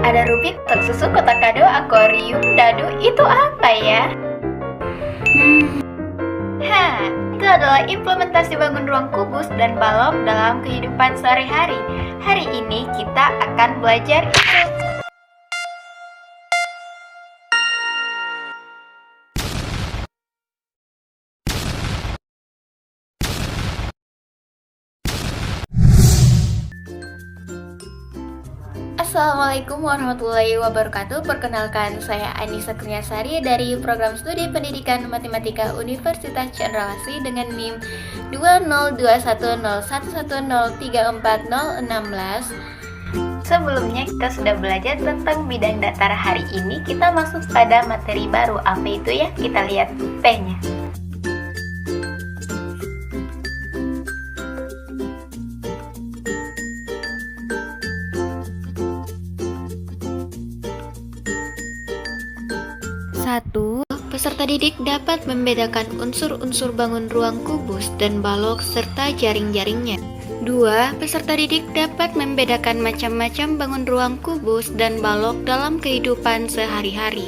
Ada Rubik, tersusun kotak kado, akuarium, dadu, itu apa ya? Itu adalah implementasi bangun ruang kubus dan balok dalam kehidupan sehari-hari. Hari ini kita akan belajar itu. Assalamualaikum warahmatullahi wabarakatuh. Perkenalkan, saya Anissa Kurniasari dari Program Studi Pendidikan Matematika Universitas Cendrawasih dengan NIM 2021011034016. Sebelumnya kita sudah belajar tentang bidang datar. Hari ini kita masuk pada materi baru. Apa itu ya? Kita lihat P-nya. Satu, peserta didik dapat membedakan unsur-unsur bangun ruang kubus dan balok serta jaring-jaringnya. 2. Peserta didik dapat membedakan macam-macam bangun ruang kubus dan balok dalam kehidupan sehari-hari.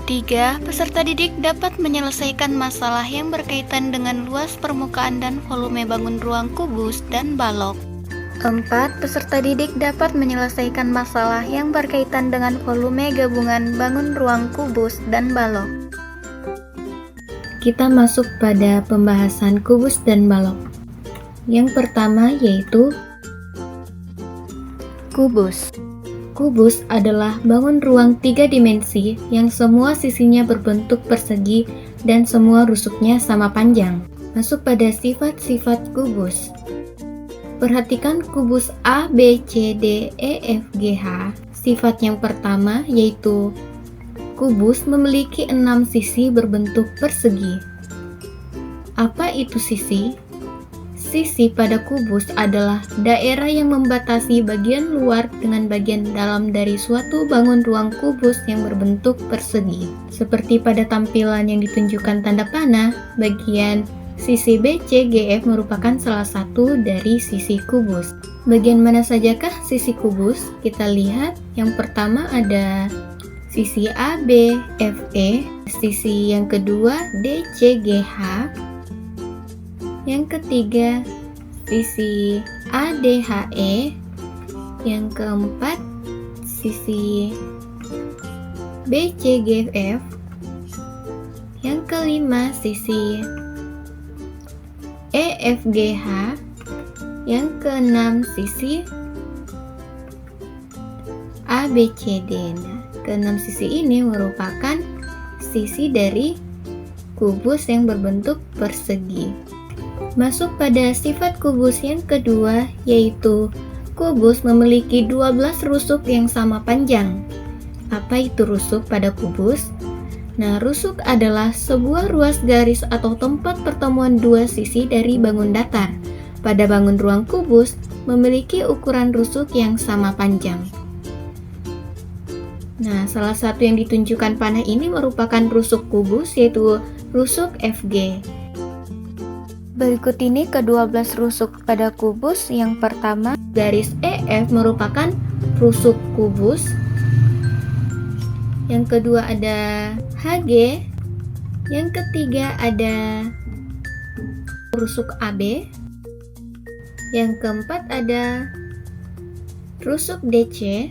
3. Peserta didik dapat menyelesaikan masalah yang berkaitan dengan luas permukaan dan volume bangun ruang kubus dan balok. 4. Peserta didik dapat menyelesaikan masalah yang berkaitan dengan volume gabungan bangun ruang kubus dan balok. Kita masuk pada pembahasan kubus dan balok. Yang pertama yaitu kubus. Kubus adalah bangun ruang 3 dimensi yang semua sisinya berbentuk persegi dan semua rusuknya sama panjang. Masuk pada sifat-sifat kubus. Perhatikan kubus A, B, C, D, E, F, G, H. Sifat yang pertama yaitu kubus memiliki 6 sisi berbentuk persegi. Apa itu sisi? Sisi pada kubus adalah daerah yang membatasi bagian luar dengan bagian dalam dari suatu bangun ruang kubus yang berbentuk persegi. Seperti pada tampilan yang ditunjukkan tanda panah, bagian sisi B, C, G, F merupakan salah satu dari sisi kubus. Bagian mana sajakah sisi kubus? Kita lihat, yang pertama ada sisi A, B, F, E. Sisi yang kedua D, C, G, H. Yang ketiga sisi A, D, H, E. Yang keempat sisi B, C, G, F. Yang kelima sisi E, F, G, H. Yang keenam sisi A, B, C, D. Nah, keenam sisi ini merupakan sisi dari kubus yang berbentuk persegi. Masuk pada sifat kubus yang kedua, yaitu kubus memiliki 12 rusuk yang sama panjang. Apa itu rusuk pada kubus? Nah, rusuk adalah sebuah ruas garis atau tempat pertemuan dua sisi dari bangun datar. Pada bangun ruang kubus memiliki ukuran rusuk yang sama panjang. Nah, salah satu yang ditunjukkan panah ini merupakan rusuk kubus, yaitu rusuk FG. Berikut ini ke-12 rusuk pada kubus. Yang pertama, garis EF merupakan rusuk kubus. Yang kedua ada HG. Yang ketiga ada rusuk AB. Yang keempat ada rusuk DC.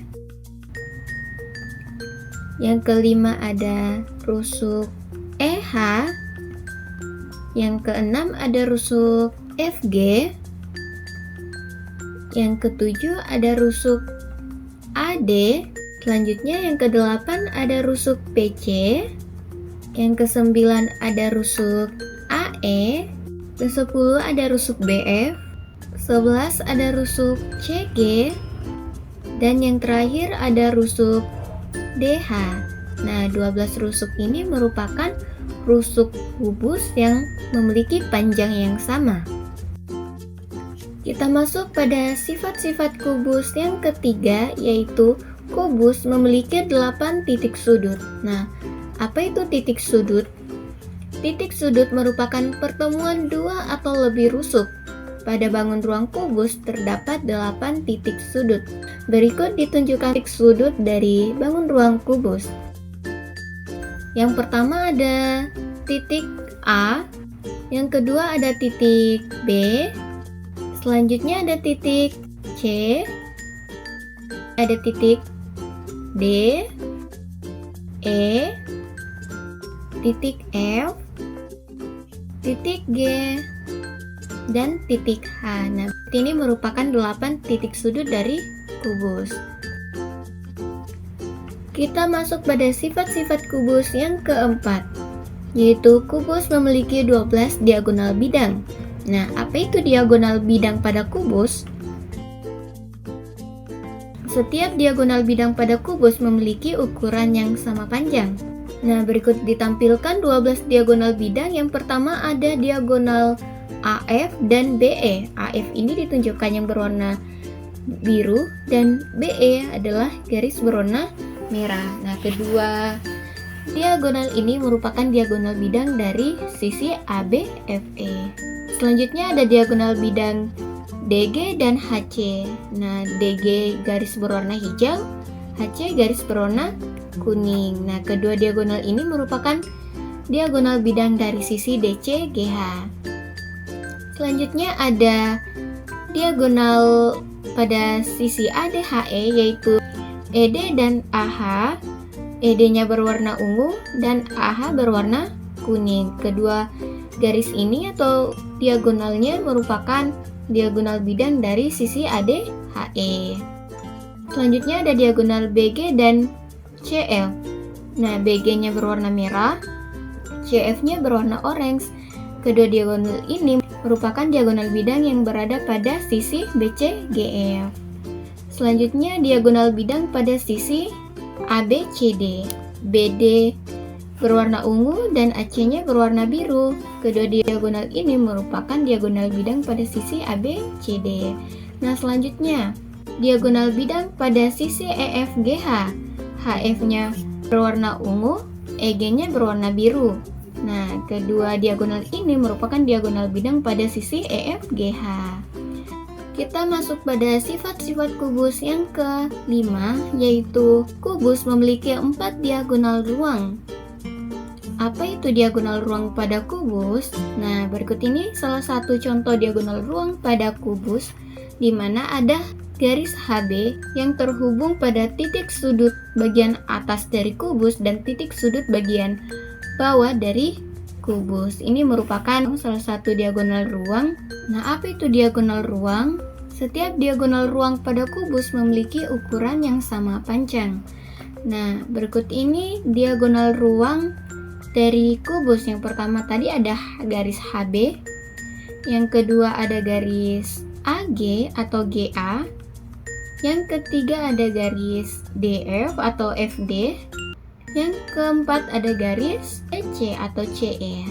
Yang kelima ada rusuk EH. Yang keenam ada rusuk FG. Yang ketujuh ada rusuk AD. Selanjutnya yang kedelapan ada rusuk PC. Yang kesembilan ada rusuk AE. Ke-10 ada rusuk BF. 11 ada rusuk CG. Dan yang terakhir ada rusuk DH. Nah, 12 rusuk ini merupakan rusuk kubus yang memiliki panjang yang sama. Kita masuk pada sifat-sifat kubus yang ketiga, yaitu kubus memiliki 8 titik sudut. Nah, apa itu titik sudut? Titik sudut merupakan pertemuan dua atau lebih rusuk. pada bangun ruang kubus terdapat 8 titik sudut. Berikut ditunjukkan titik sudut dari bangun ruang kubus. Yang pertama ada titik A, yang kedua ada titik B, selanjutnya ada titik C, ada titik D, E, titik F, titik G, dan titik H. Nah, ini merupakan 8 titik sudut dari kubus. Kita masuk pada sifat-sifat kubus yang keempat, yaitu kubus memiliki 12 diagonal bidang. Nah, apa itu diagonal bidang pada kubus? Setiap diagonal bidang pada kubus memiliki ukuran yang sama panjang. Nah, berikut ditampilkan 12 diagonal bidang. Yang pertama ada diagonal AF dan BE. AF ini ditunjukkan yang berwarna biru dan BE adalah garis berwarna merah. Nah, kedua diagonal ini merupakan diagonal bidang dari sisi ABFE. Selanjutnya ada diagonal bidang DG dan HC. Nah, DG garis berwarna hijau, HC garis berwarna kuning. Nah, kedua diagonal ini merupakan diagonal bidang dari sisi DC GH. Selanjutnya ada diagonal pada sisi ADHE, yaitu ED dan AH. ED-nya berwarna ungu dan AH berwarna kuning. Kedua garis ini atau diagonalnya merupakan diagonal bidang dari sisi ADHE. Selanjutnya ada diagonal BG dan CF. Nah, BG-nya berwarna merah, CF-nya berwarna orange. Kedua diagonal ini merupakan diagonal bidang yang berada pada sisi BCGF. Selanjutnya diagonal bidang pada sisi ABCD. BD berwarna ungu dan AC-nya berwarna biru. Kedua diagonal ini merupakan diagonal bidang pada sisi ABCD. Nah, selanjutnya diagonal bidang pada sisi EFGH. HF-nya berwarna ungu, EG-nya berwarna biru. Nah, kedua diagonal ini merupakan diagonal bidang pada sisi EFGH. Kita masuk pada sifat-sifat kubus yang kelima, yaitu kubus memiliki 4 diagonal ruang. Apa itu diagonal ruang pada kubus? Nah, berikut ini salah satu contoh diagonal ruang pada kubus, di mana ada garis HB yang terhubung pada titik sudut bagian atas dari kubus dan titik sudut bagian bawah dari kubus. Ini merupakan salah satu diagonal ruang. Nah, apa itu diagonal ruang? Setiap diagonal ruang pada kubus memiliki ukuran yang sama panjang. Nah, berikut ini diagonal ruang dari kubus. Yang pertama tadi ada garis HB, yang kedua ada garis AG atau GA, yang ketiga ada garis DF atau FD, yang keempat ada garis EC atau CE.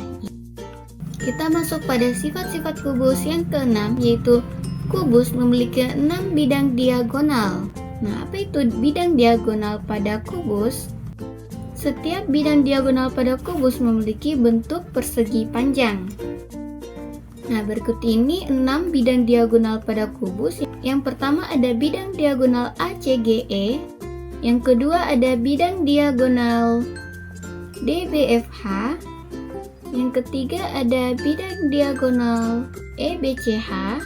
Kita masuk pada sifat-sifat kubus yang keenam, yaitu kubus memiliki 6 bidang diagonal. Nah, apa itu bidang diagonal pada kubus? Setiap bidang diagonal pada kubus memiliki bentuk persegi panjang. Nah, berikut ini 6 bidang diagonal pada kubus. Yang pertama ada bidang diagonal ACGE, yang kedua ada bidang diagonal DBFH, yang ketiga ada bidang diagonal EBCH,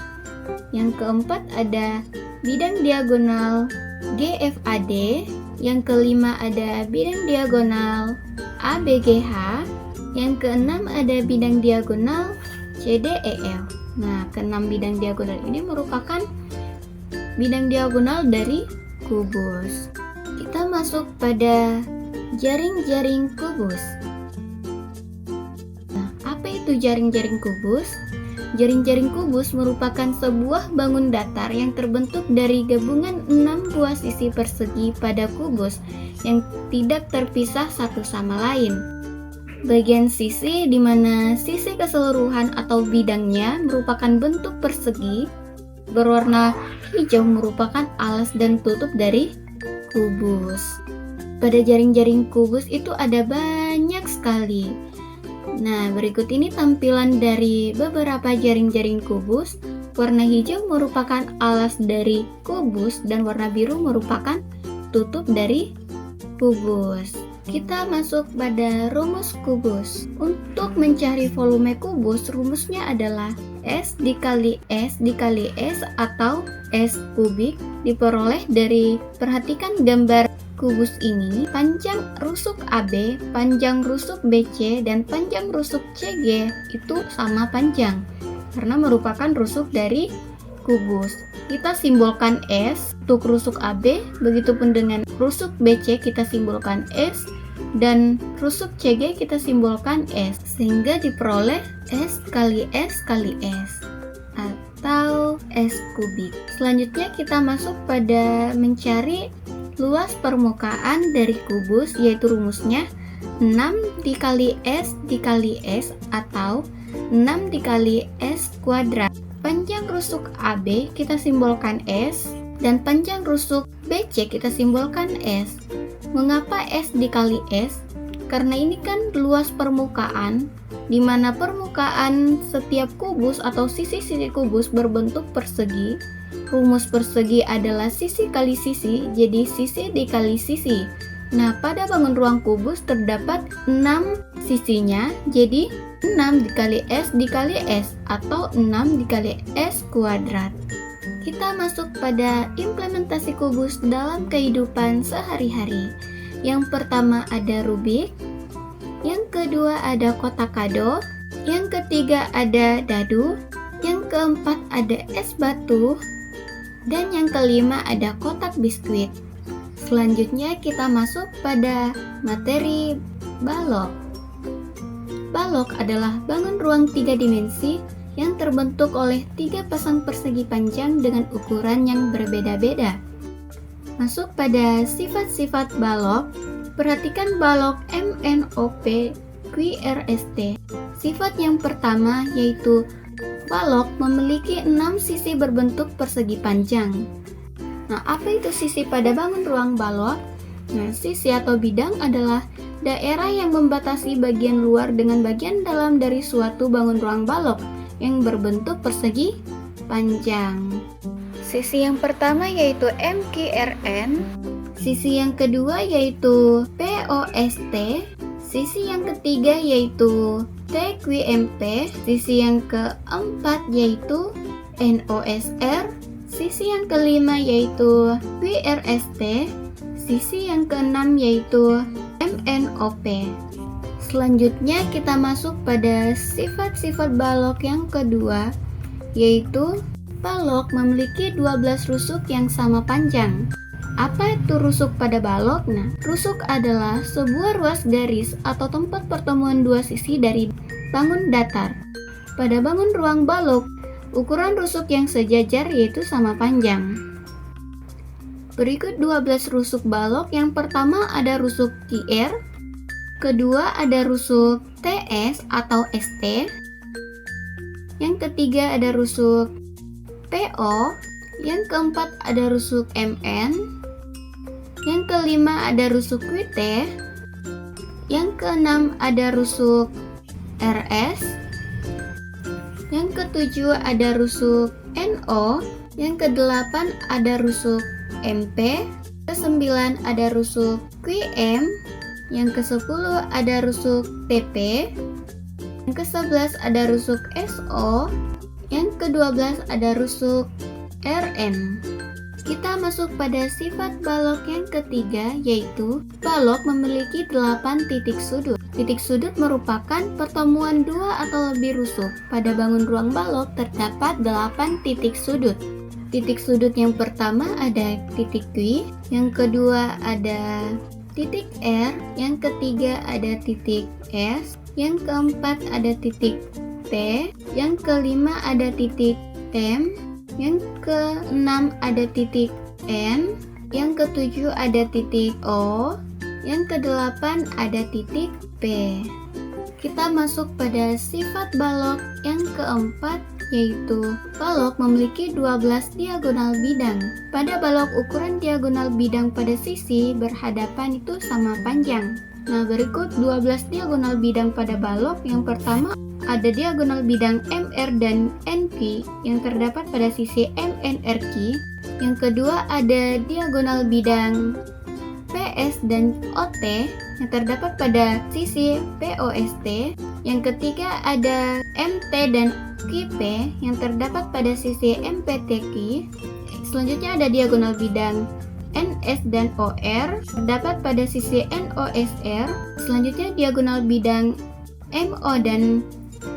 yang keempat ada bidang diagonal GFAD, yang kelima ada bidang diagonal ABGH, yang keenam ada bidang diagonal CDEF. Nah, keenam bidang diagonal ini merupakan bidang diagonal dari kubus. Kita masuk pada jaring-jaring kubus. Nah, apa itu jaring-jaring kubus? Jaring-jaring kubus merupakan sebuah bangun datar yang terbentuk dari gabungan 6 buah sisi persegi pada kubus yang tidak terpisah satu sama lain. Bagian sisi di mana sisi keseluruhan atau bidangnya merupakan bentuk persegi berwarna hijau merupakan alas dan tutup dari kubus. Pada jaring-jaring kubus itu ada banyak sekali. Nah, berikut ini tampilan dari beberapa jaring-jaring kubus. Warna hijau merupakan alas dari kubus dan warna biru merupakan tutup dari kubus. Kita masuk pada rumus kubus. Untuk mencari volume kubus, rumusnya adalah S dikali S dikali S atau S kubik diperoleh dari, perhatikan gambar kubus ini, panjang rusuk AB, panjang rusuk BC, dan panjang rusuk CG itu sama panjang karena merupakan rusuk dari kubus. Kita simbolkan S untuk rusuk AB, begitupun dengan rusuk BC kita simbolkan S, dan rusuk CG kita simbolkan S, sehingga diperoleh S kali S kali S atau S kubik. Selanjutnya kita masuk pada mencari luas permukaan dari kubus, yaitu rumusnya 6 dikali S dikali S atau 6 dikali S kuadrat. Panjang rusuk AB kita simbolkan S, dan panjang rusuk BC kita simbolkan S. Mengapa S dikali S? Karena ini kan luas permukaan, di mana permukaan setiap kubus atau sisi-sisi kubus berbentuk persegi. Rumus persegi adalah sisi kali sisi, jadi sisi dikali sisi. Nah, pada bangun ruang kubus terdapat 6 sisinya, jadi 6 dikali S dikali S atau 6 dikali S kuadrat. Kita masuk pada implementasi kubus dalam kehidupan sehari-hari. Yang pertama ada rubik, yang kedua ada kotak kado, yang ketiga ada dadu, yang keempat ada es batu, dan yang kelima ada kotak biskuit. Selanjutnya kita masuk pada materi balok. Balok adalah bangun ruang 3 dimensi yang terbentuk oleh 3 pasang persegi panjang dengan ukuran yang berbeda-beda. Masuk pada sifat-sifat balok, perhatikan balok MNOP QRST. Sifat yang pertama yaitu balok memiliki 6 sisi berbentuk persegi panjang. Nah, apa itu sisi pada bangun ruang balok? Nah, sisi atau bidang adalah daerah yang membatasi bagian luar dengan bagian dalam dari suatu bangun ruang balok yang berbentuk persegi panjang. Sisi yang pertama yaitu MQRN, sisi yang kedua yaitu POST, sisi yang ketiga yaitu TQMP, sisi yang keempat yaitu NOSR, sisi yang kelima yaitu QRST, sisi yang keenam yaitu MNOP. Selanjutnya kita masuk pada sifat-sifat balok yang kedua, yaitu balok memiliki 12 rusuk yang sama panjang. Apa itu rusuk pada balok? Nah, rusuk adalah sebuah ruas garis atau tempat pertemuan dua sisi dari bangun datar. Pada bangun ruang balok, ukuran rusuk yang sejajar yaitu sama panjang. Berikut 12 rusuk balok. Yang pertama ada rusuk QR, kedua ada rusuk TS atau ST, yang ketiga ada rusuk PO, yang keempat ada rusuk MN, yang kelima ada rusuk QT, yang keenam ada rusuk RS, yang ketujuh ada rusuk NO, yang kedelapan ada rusuk MP, kesembilan ada rusuk QM, yang ke-10 ada rusuk PP, yang ke-11 ada rusuk SO, yang ke-12 ada rusuk RN. Kita masuk pada sifat balok yang ketiga, yaitu balok memiliki 8 titik sudut. Titik sudut merupakan pertemuan dua atau lebih rusuk. Pada bangun ruang balok terdapat 8 titik sudut. Titik sudut yang pertama ada titik Q, yang kedua ada titik R, yang ketiga ada titik S, yang keempat ada titik T, yang kelima ada titik M, yang keenam ada titik N, yang ketujuh ada titik O, yang kedelapan ada titik P. Kita masuk pada sifat balok yang keempat, yaitu balok memiliki 12 diagonal bidang. Pada balok ukuran diagonal bidang pada sisi berhadapan itu sama panjang. Nah, berikut 12 diagonal bidang pada balok. Yang pertama ada diagonal bidang MR dan NP yang terdapat pada sisi MNRQ. Yang kedua ada diagonal bidang PS dan OT yang terdapat pada sisi POST. Yang ketiga ada MT dan QP yang terdapat pada sisi MPTQ. Selanjutnya ada diagonal bidang NS dan OR terdapat pada sisi NOSR. Selanjutnya diagonal bidang MO dan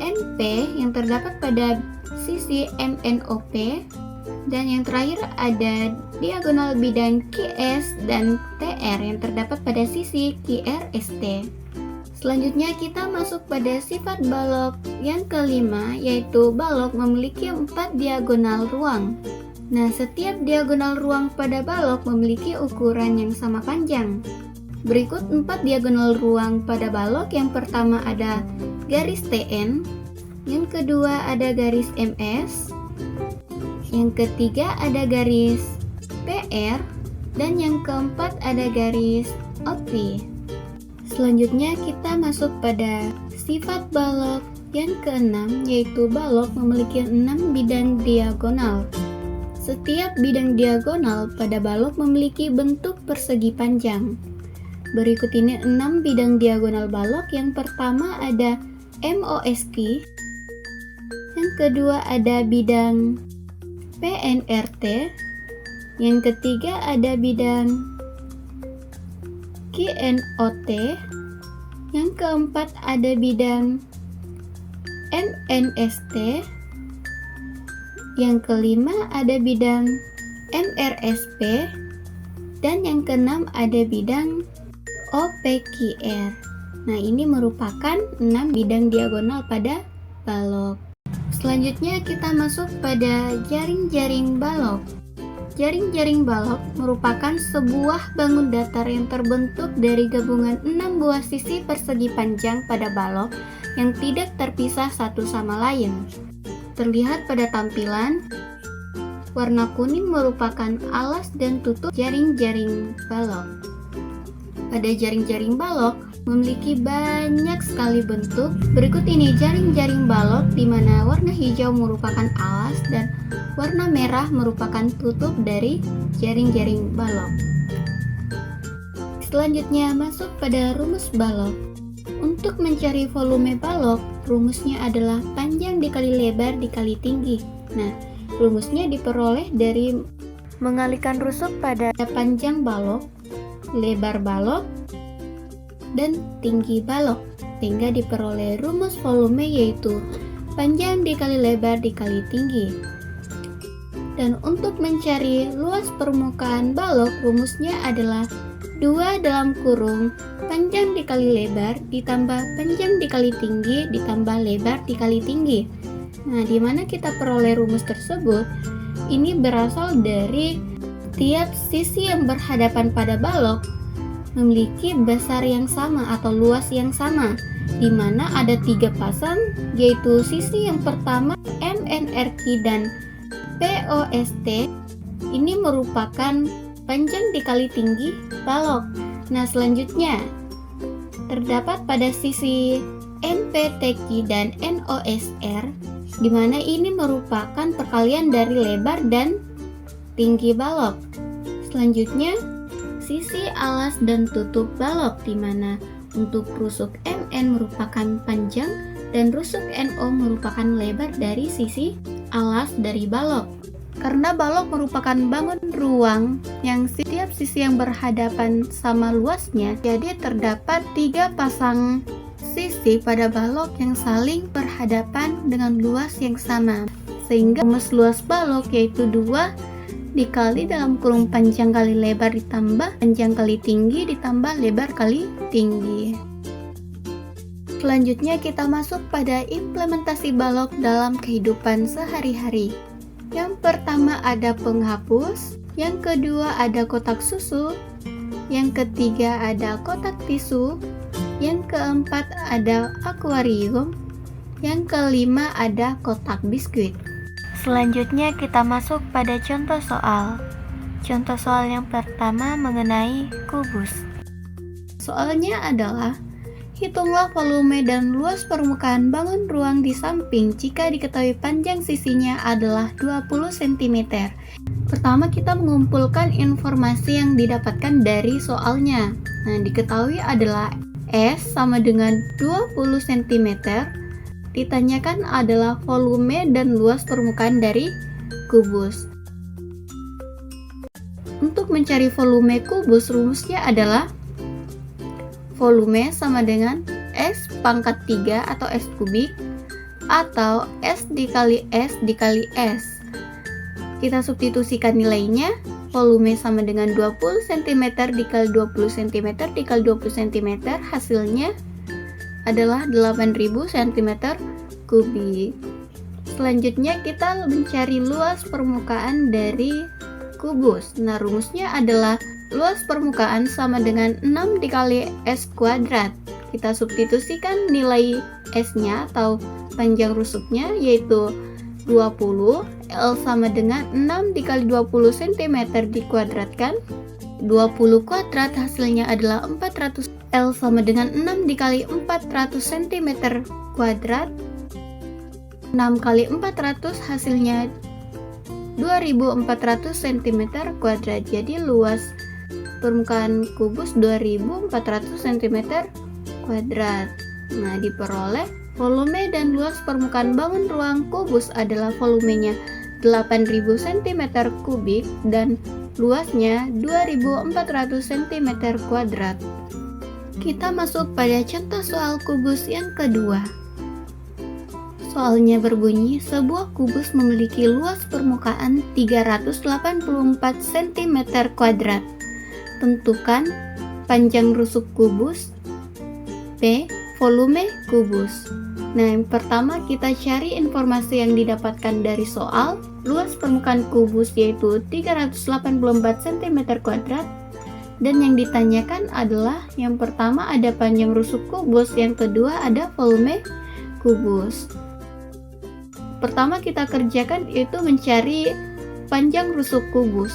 NP yang terdapat pada sisi MNOP. Dan yang terakhir ada diagonal bidang QS dan TR yang terdapat pada sisi QRST. Selanjutnya kita masuk pada sifat balok yang kelima, yaitu balok memiliki 4 diagonal ruang. Nah, setiap diagonal ruang pada balok memiliki ukuran yang sama panjang. Berikut 4 diagonal ruang pada balok. Yang pertama ada garis TN, yang kedua ada garis MS, yang ketiga ada garis PR, dan yang keempat ada garis OP. Selanjutnya kita masuk pada sifat balok yang keenam, yaitu balok memiliki 6 bidang diagonal. Setiap bidang diagonal pada balok memiliki bentuk persegi panjang. Berikut ini 6 bidang diagonal balok. Yang pertama ada MOSQ, yang kedua ada bidang PNRT, yang ketiga ada bidang QNOT, yang keempat ada bidang MNST, yang kelima ada bidang MRSP, dan yang keenam ada bidang OPQR. Nah, ini merupakan 6 bidang diagonal pada balok. Selanjutnya kita masuk pada jaring-jaring balok. Jaring-jaring balok merupakan sebuah bangun datar yang terbentuk dari gabungan 6 buah sisi persegi panjang pada balok yang tidak terpisah satu sama lain. Terlihat pada tampilan, warna kuning merupakan alas dan tutup jaring-jaring balok. Pada jaring-jaring balok memiliki banyak sekali bentuk. Berikut ini jaring-jaring balok di mana warna hijau merupakan alas dan warna merah merupakan tutup dari jaring-jaring balok. Selanjutnya masuk pada rumus balok. Untuk mencari volume balok, rumusnya adalah panjang dikali lebar dikali tinggi. Nah, rumusnya diperoleh dari mengalikan rusuk pada panjang balok, lebar balok, dan tinggi balok, sehingga diperoleh rumus volume yaitu panjang dikali lebar dikali tinggi. Dan untuk mencari luas permukaan balok, rumusnya adalah 2 dalam kurung panjang dikali lebar ditambah panjang dikali tinggi ditambah lebar dikali tinggi. Nah, di mana kita peroleh rumus tersebut? Ini berasal dari tiap sisi yang berhadapan pada balok memiliki besar yang sama atau luas yang sama, di mana ada 3 pasang, yaitu sisi yang pertama MNRQ dan POST. Ini merupakan panjang dikali tinggi balok. Nah, selanjutnya terdapat pada sisi MPTQ dan NOSR, di mana ini merupakan perkalian dari lebar dan tinggi balok. Selanjutnya sisi alas dan tutup balok, di mana untuk rusuk MN merupakan panjang dan rusuk NO merupakan lebar dari sisi alas dari balok. Karena balok merupakan bangun ruang yang setiap sisi yang berhadapan sama luasnya, jadi terdapat 3 pasang sisi pada balok yang saling berhadapan dengan luas yang sama, sehingga rumus luas balok yaitu 2 dikali dalam kurung panjang kali lebar ditambah panjang kali tinggi ditambah lebar kali tinggi. Selanjutnya kita masuk pada implementasi balok dalam kehidupan sehari-hari. Yang pertama ada penghapus, yang kedua ada kotak susu, yang ketiga ada kotak tisu, yang keempat ada akuarium, yang kelima ada kotak biskuit. Selanjutnya kita masuk pada contoh soal. Contoh soal yang pertama mengenai kubus. Soalnya adalah Hitunglah volume dan luas permukaan bangun ruang di samping jika diketahui panjang sisinya adalah 20 cm. Pertama kita mengumpulkan informasi yang didapatkan dari soalnya. Nah, diketahui adalah S sama dengan 20 cm. Ditanyakan adalah volume dan luas permukaan dari kubus. Untuk mencari volume kubus, rumusnya adalah volume sama dengan S pangkat 3 atau S kubik atau S dikali S dikali S. Kita substitusikan nilainya, volume sama dengan 20 cm dikali 20 cm dikali 20 cm, hasilnya adalah 8000 cm kubik. Selanjutnya kita mencari luas permukaan dari kubus. Nah, rumusnya adalah luas permukaan sama dengan 6 dikali S kuadrat. Kita substitusikan nilai S-nya atau panjang rusuknya yaitu 20, L sama dengan 6 dikali 20 cm dikuadratkan. 20 kuadrat hasilnya adalah 400, L sama dengan 6 dikali 400 cm kuadrat. 6 kali 400 hasilnya 2400 cm kuadrat. Jadi luas permukaan kubus 2400 cm kuadrat. Nah, diperoleh volume dan luas permukaan bangun ruang kubus adalah volumenya 8000 cm kubik dan luasnya 2400 cm kuadrat. Kita masuk pada contoh soal kubus yang kedua. Soalnya berbunyi, sebuah kubus memiliki luas permukaan 384 cm kuadrat. Tentukan panjang rusuk kubus, P, volume kubus. Nah, yang pertama kita cari informasi yang didapatkan dari soal. Luas permukaan kubus yaitu 384 cm kuadrat. Dan yang ditanyakan adalah yang pertama ada panjang rusuk kubus, yang kedua ada volume kubus. Pertama kita kerjakan yaitu mencari panjang rusuk kubus.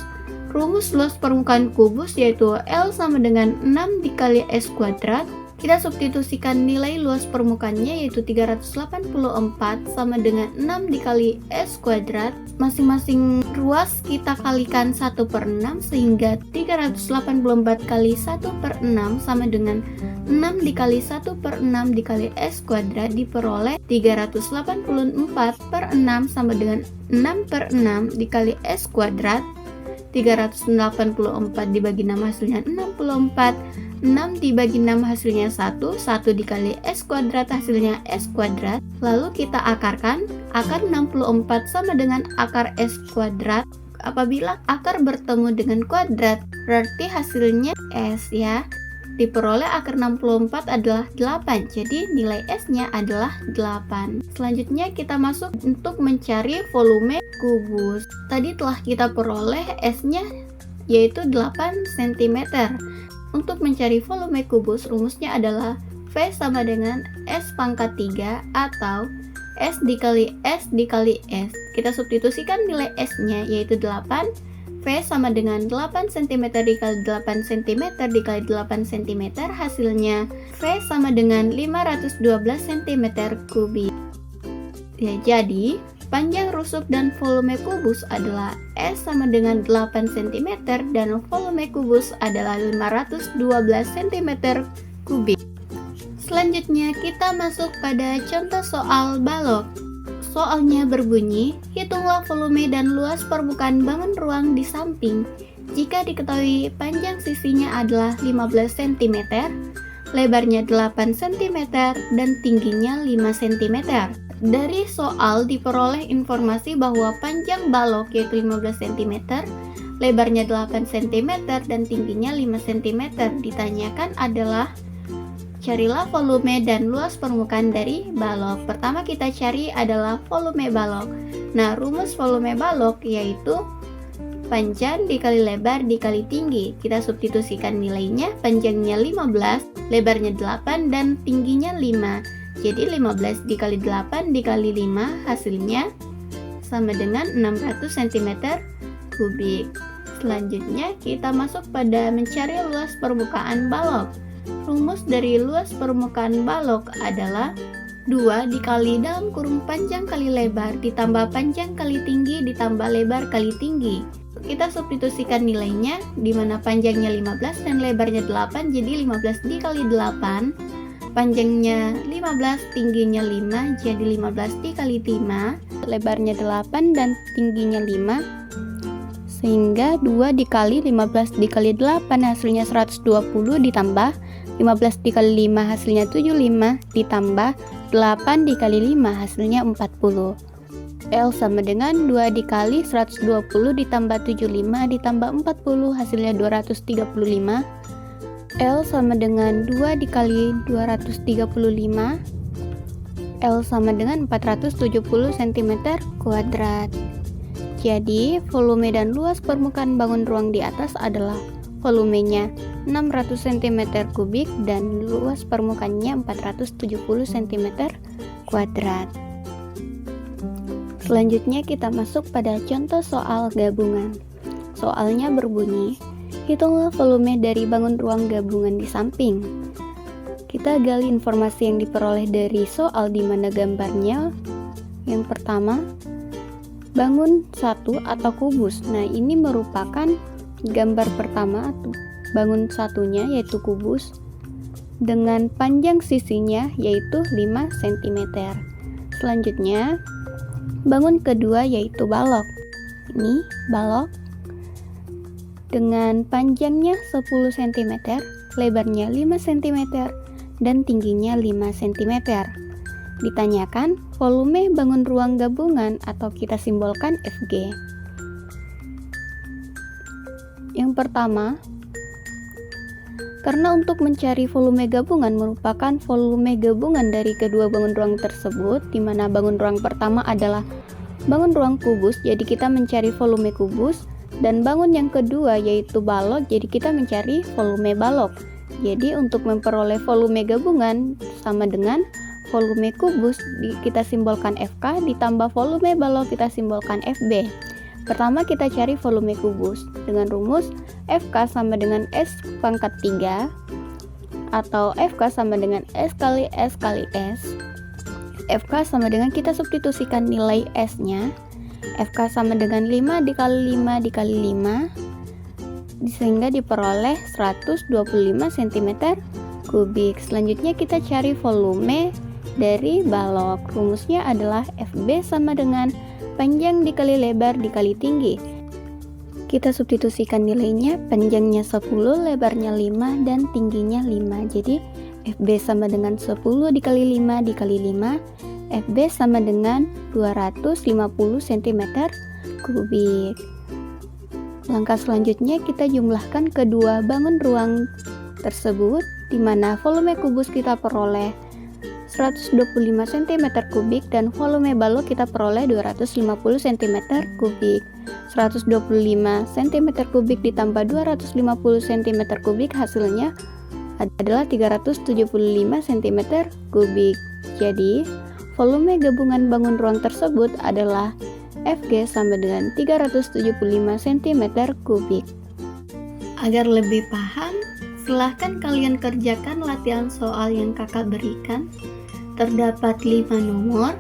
Rumus luas permukaan kubus yaitu L sama dengan 6 dikali S kuadrat. Kita substitusikan nilai luas permukaannya yaitu 384 sama dengan 6 dikali S kuadrat. Masing-masing ruas kita kalikan 1/6 sehingga 384 kali 1/6 sama dengan 6 dikali 1/6 dikali S kuadrat, diperoleh 384/6 sama dengan 6/6 dikali S kuadrat. 384 dibagi 6 hasilnya 64, 6 dibagi 6 hasilnya 1, 1 dikali S kuadrat hasilnya S kuadrat. Lalu kita akarkan, akar 64 sama dengan akar S kuadrat. Apabila akar bertemu dengan kuadrat, berarti hasilnya S ya. Diperoleh akar 64 adalah 8, jadi nilai S-nya adalah 8. Selanjutnya kita masuk untuk mencari volume kubus. Tadi telah kita peroleh S-nya yaitu 8 cm. Untuk mencari volume kubus, rumusnya adalah V sama dengan S pangkat 3 atau S dikali S dikali S. Kita substitusikan nilai S-nya yaitu 8. V sama dengan 8 cm dikali 8 cm dikali 8 cm, hasilnya V sama dengan 512 cm kubik. Ya, jadi panjang rusuk dan volume kubus adalah S sama dengan 8 cm dan volume kubus adalah 512 cm kubik. Selanjutnya kita masuk pada contoh soal balok. Soalnya berbunyi, hitunglah volume dan luas permukaan bangun ruang di samping jika diketahui panjang sisinya adalah 15 cm, lebarnya 8 cm, dan tingginya 5 cm. Dari soal diperoleh informasi bahwa panjang balok yaitu 15 cm, lebarnya 8 cm, dan tingginya 5 cm. Ditanyakan adalah carilah volume dan luas permukaan dari balok. Pertama kita cari adalah volume balok. Nah, rumus volume balok yaitu panjang dikali lebar dikali tinggi. Kita substitusikan nilainya, panjangnya 15, lebarnya 8, dan tingginya 5. Jadi 15 dikali 8 dikali 5 hasilnya sama dengan 600 cm kubik. Selanjutnya kita masuk pada mencari luas permukaan balok. Rumus dari luas permukaan balok adalah 2 dikali dalam kurung panjang kali lebar ditambah panjang kali tinggi ditambah lebar kali tinggi. Kita substitusikan nilainya, di mana panjangnya 15 dan lebarnya 8, jadi 15 dikali 8. Panjangnya 15, tingginya 5, jadi 15 dikali 5. Lebarnya 8 dan tingginya 5. Sehingga 2 dikali 15 dikali 8 hasilnya 120 ditambah 15 dikali 5 hasilnya 75 ditambah 8 dikali 5 hasilnya 40. L sama dengan 2 dikali 120 ditambah 75 ditambah 40 hasilnya 235. L sama dengan 2 dikali 235. L sama dengan 470 cm kuadrat. Jadi, volume dan luas permukaan bangun ruang di atas adalah volumenya 600 cm kubik dan luas permukaannya 470 cm kuadrat. Selanjutnya kita masuk pada contoh soal gabungan. Soalnya berbunyi, hitunglah volume dari bangun ruang gabungan di samping. Kita gali informasi yang diperoleh dari soal di mana gambarnya. Yang pertama, bangun satu atau kubus. Nah, ini merupakan gambar pertama atau bangun satunya yaitu kubus dengan panjang sisinya yaitu 5 cm. Selanjutnya, bangun kedua yaitu balok. Ini balok dengan panjangnya 10 cm, lebarnya 5 cm dan tingginya 5 cm. Ditanyakan volume bangun ruang gabungan atau kita simbolkan Fg. Yang pertama, karena untuk mencari volume gabungan merupakan volume gabungan dari kedua bangun ruang tersebut, di mana bangun ruang pertama adalah bangun ruang kubus, jadi kita mencari volume kubus, dan bangun yang kedua yaitu balok, jadi kita mencari volume balok. Jadi untuk memperoleh volume gabungan sama dengan volume kubus kita simbolkan Fk ditambah volume balok kita simbolkan Fb. Pertama kita cari volume kubus dengan rumus Fk sama dengan S pangkat 3 atau Fk sama dengan S kali S kali S. Fk sama dengan kita substitusikan nilai S nya. Fk sama dengan 5 dikali 5 dikali 5 sehingga diperoleh 125 cm kubik. Selanjutnya kita cari volume dari balok. Rumusnya adalah Fb sama dengan panjang dikali lebar dikali tinggi. Kita substitusikan nilainya, panjangnya 10, lebarnya 5 dan tingginya 5. Jadi Fb sama dengan 10 dikali 5 dikali 5. Fb sama dengan 250 cm kubik. Langkah selanjutnya kita jumlahkan kedua bangun ruang tersebut, di mana volume kubus kita peroleh 125 cm kubik dan volume balok kita peroleh 250 cm kubik. 125 cm kubik ditambah 250 cm kubik hasilnya adalah 375 cm kubik. Jadi, volume gabungan bangun ruang tersebut adalah Fg sama dengan 375 cm kubik. Agar lebih paham, silahkan kalian kerjakan latihan soal yang kakak berikan. Terdapat 5 nomor.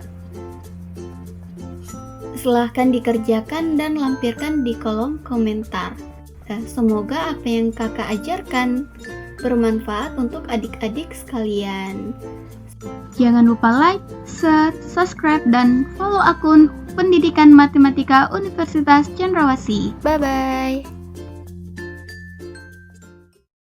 Silahkan dikerjakan dan lampirkan di kolom komentar. Nah, semoga apa yang kakak ajarkan bermanfaat untuk adik-adik sekalian. Jangan lupa like, share, subscribe, dan follow akun Pendidikan Matematika Universitas Cendrawasih. Bye-bye.